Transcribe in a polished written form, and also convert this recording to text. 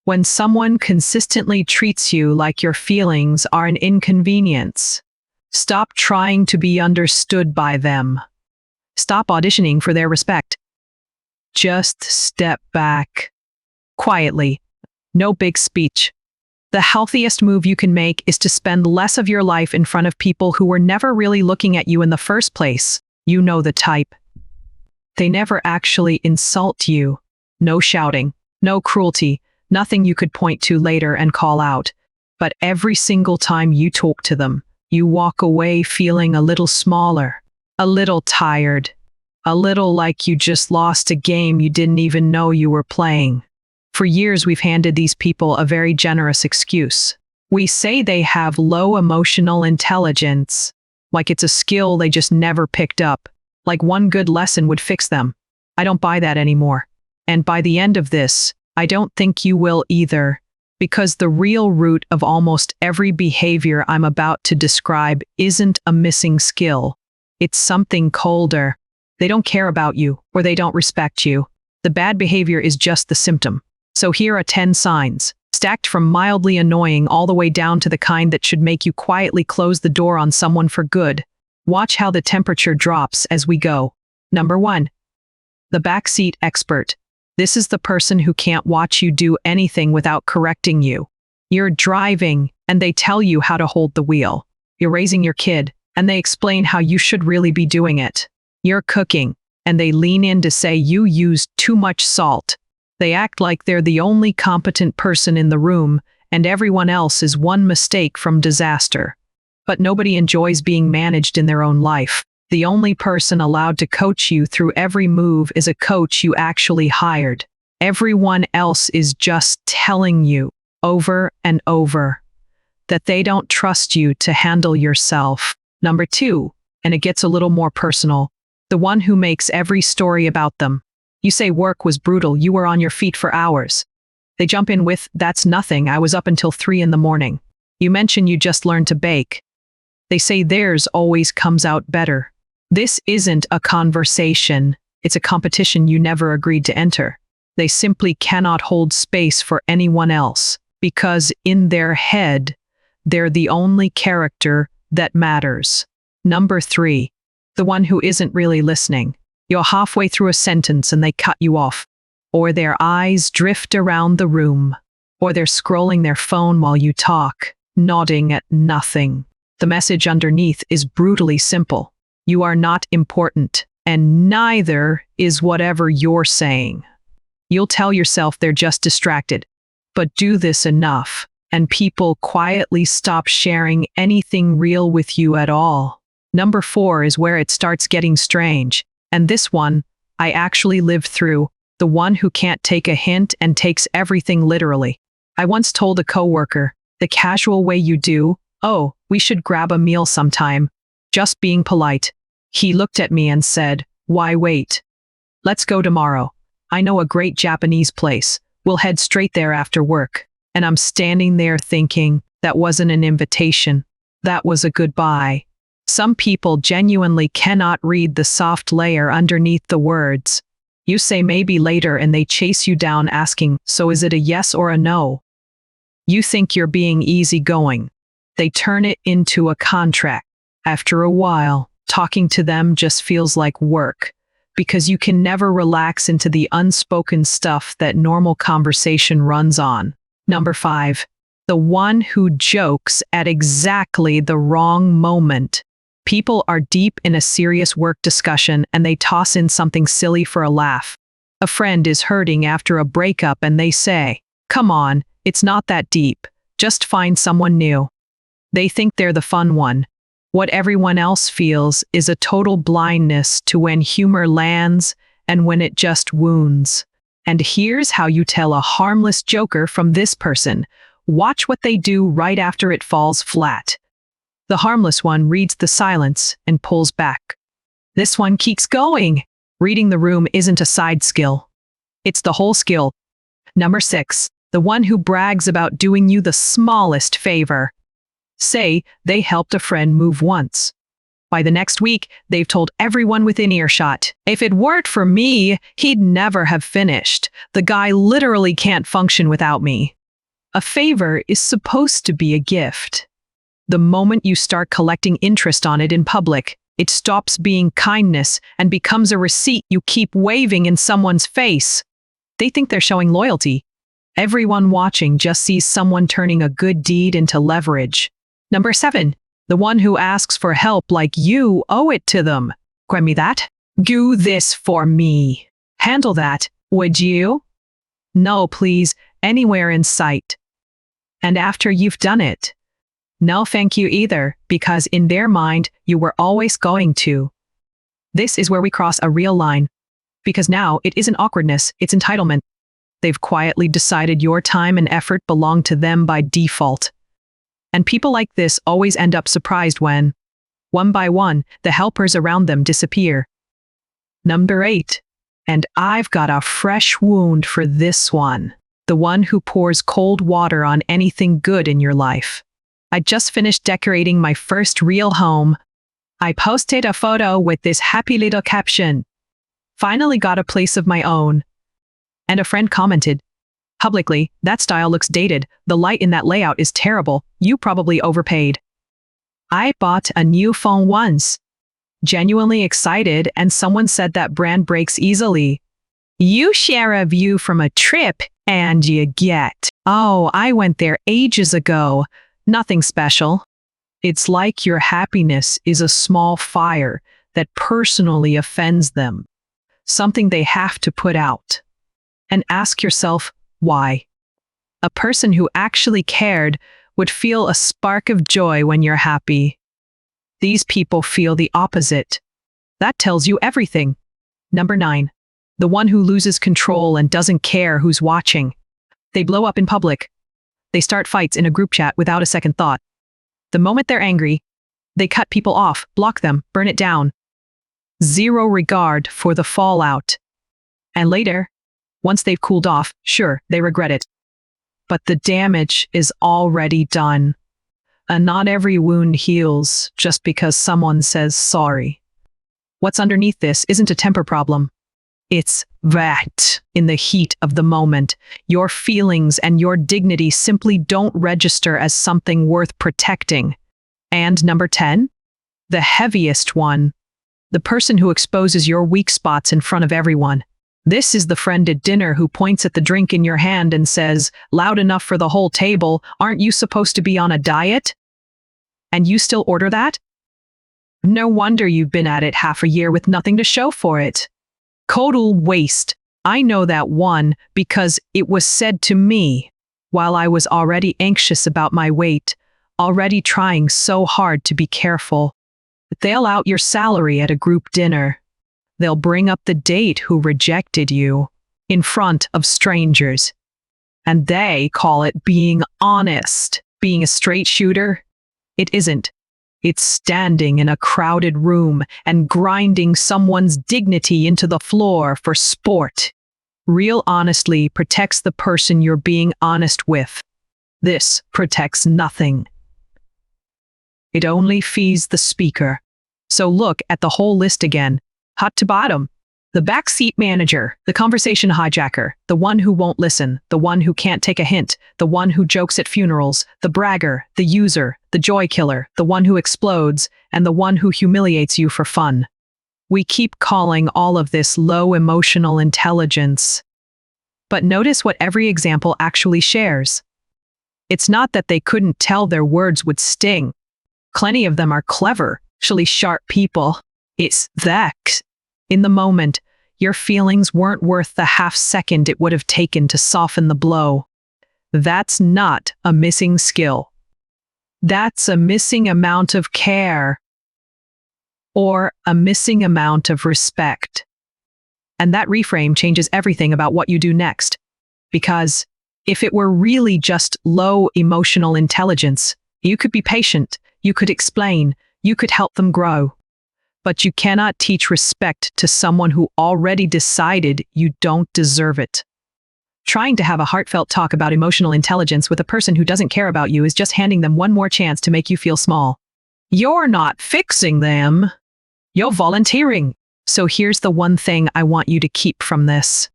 When someone consistently treats you like your feelings are an inconvenience, stop trying to be understood by them. Stop auditioning for their respect. Just step back. Quietly. No big speech. The healthiest move you can make is to spend less of your life in front of people who were never really looking at you in the first place. You know the type. They never actually insult you. No shouting, no cruelty, nothing you could point to later and call out. But every single time you talk to them, you walk away feeling a little smaller, a little tired, a little like you just lost a game you didn't even know you were playing. For years, we've handed these people a very generous excuse. We say they have low emotional intelligence, like it's a skill they just never picked up, like one good lesson would fix them. I don't buy that anymore. And by the end of this, I don't think you will either, because the real root of almost every behavior I'm about to describe isn't a missing skill. It's something colder. They don't care about you, or they don't respect you. The bad behavior is just the symptom. So here are 10 signs, stacked from mildly annoying all the way down to the kind that should make you quietly close the door on someone for good. Watch how the temperature drops as we go. Number 1. The backseat expert. This is the person who can't watch you do anything without correcting you. You're driving, and they tell you how to hold the wheel. You're raising your kid, and they explain how you should really be doing it. You're cooking, and they lean in to say you used too much salt. They act like they're the only competent person in the room, and everyone else is one mistake from disaster. But nobody enjoys being managed in their own life. The only person allowed to coach you through every move is a coach you actually hired. Everyone else is just telling you, over and over, that they don't trust you to handle yourself. Number 2, and it gets a little more personal, the one who makes every story about them. You say work was brutal, you were on your feet for hours. They jump in with, that's nothing, I was up until 3 in the morning. You mention you just learned to bake. They say theirs always comes out better. This isn't a conversation, it's a competition you never agreed to enter. They simply cannot hold space for anyone else, because in their head, they're the only character that matters. Number 3, the one who isn't really listening. You're halfway through a sentence and they cut you off, or their eyes drift around the room, or they're scrolling their phone while you talk, nodding at nothing. The message underneath is brutally simple. You are not important, and neither is whatever you're saying. You'll tell yourself they're just distracted, but do this enough, and people quietly stop sharing anything real with you at all. Number 4 is where it starts getting strange. And this one, I actually lived through, the one who can't take a hint and takes everything literally. I once told a coworker, the casual way you do, oh, we should grab a meal sometime, just being polite. He looked at me and said, why wait? Let's go tomorrow. I know a great Japanese place. We'll head straight there after work. And I'm standing there thinking, that wasn't an invitation. That was a goodbye. Some people genuinely cannot read the soft layer underneath the words. You say maybe later and they chase you down asking, so is it a yes or a no? You think you're being easygoing. They turn it into a contract. After a while, talking to them just feels like work, because you can never relax into the unspoken stuff that normal conversation runs on. Number 5, the one who jokes at exactly the wrong moment. People are deep in a serious work discussion and they toss in something silly for a laugh. A friend is hurting after a breakup and they say, come on, it's not that deep. Just find someone new. They think they're the fun one. What everyone else feels is a total blindness to when humor lands and when it just wounds. And here's how you tell a harmless joker from this person. Watch what they do right after it falls flat. The harmless one reads the silence and pulls back. This one keeps going. Reading the room isn't a side skill. It's the whole skill. Number 6, the one who brags about doing you the smallest favor. Say they helped a friend move once. By the next week, they've told everyone within earshot. If it weren't for me, he'd never have finished. The guy literally can't function without me. A favor is supposed to be a gift. The moment you start collecting interest on it in public, it stops being kindness and becomes a receipt you keep waving in someone's face. They think they're showing loyalty. Everyone watching just sees someone turning a good deed into leverage. Number 7. The one who asks for help like you owe it to them. Grab me that. Do this for me. Handle that, would you? No, please, anywhere in sight. And after you've done it, no thank you either, because in their mind, you were always going to. This is where we cross a real line. Because now it isn't awkwardness, it's entitlement. They've quietly decided your time and effort belong to them by default. And people like this always end up surprised when, one by one, the helpers around them disappear. Number 8. And I've got a fresh wound for this one. The one who pours cold water on anything good in your life. I just finished decorating my first real home. I posted a photo with this happy little caption. Finally got a place of my own. And a friend commented, publicly, that style looks dated. The light in that layout is terrible. You probably overpaid. I bought a new phone once. Genuinely excited, and someone said that brand breaks easily. You share a view from a trip and you get, oh, I went there ages ago. Nothing special. It's like your happiness is a small fire that personally offends them. Something they have to put out. And ask yourself, why? A person who actually cared would feel a spark of joy when you're happy. These people feel the opposite. That tells you everything. Number 9. The one who loses control and doesn't care who's watching. They blow up in public. They start fights in a group chat without a second thought. The moment they're angry, they cut people off, block them, burn it down. Zero regard for the fallout. And later, once they've cooled off, sure, they regret it. But the damage is already done. And not every wound heals just because someone says sorry. What's underneath this isn't a temper problem. It's that, in the heat of the moment, your feelings and your dignity simply don't register as something worth protecting. And number 10, the heaviest one, the person who exposes your weak spots in front of everyone. This is the friend at dinner who points at the drink in your hand and says, loud enough for the whole table, aren't you supposed to be on a diet? And you still order that? No wonder you've been at it half a year with nothing to show for it. Total waste. I know that one because it was said to me while I was already anxious about my weight, already trying so hard to be careful. They'll out your salary at a group dinner. They'll bring up the date who rejected you in front of strangers. And they call it being honest, being a straight shooter. It isn't. It's standing in a crowded room and grinding someone's dignity into the floor for sport. Real honesty protects the person you're being honest with. This protects nothing. It only feeds the speaker. So look at the whole list again, top to bottom. The backseat manager, the conversation hijacker, the one who won't listen, the one who can't take a hint, the one who jokes at funerals, the bragger, the user, the joy killer, the one who explodes, and the one who humiliates you for fun. We keep calling all of this low emotional intelligence. But notice what every example actually shares. It's not that they couldn't tell their words would sting. Plenty of them are clever, actually sharp people. It's that. In the moment, your feelings weren't worth the half second it would have taken to soften the blow. That's not a missing skill. That's a missing amount of care. Or a missing amount of respect. And that reframe changes everything about what you do next. Because if it were really just low emotional intelligence, you could be patient, you could explain, you could help them grow. But you cannot teach respect to someone who already decided you don't deserve it. Trying to have a heartfelt talk about emotional intelligence with a person who doesn't care about you is just handing them one more chance to make you feel small. You're not fixing them. You're volunteering. So here's the one thing I want you to keep from this.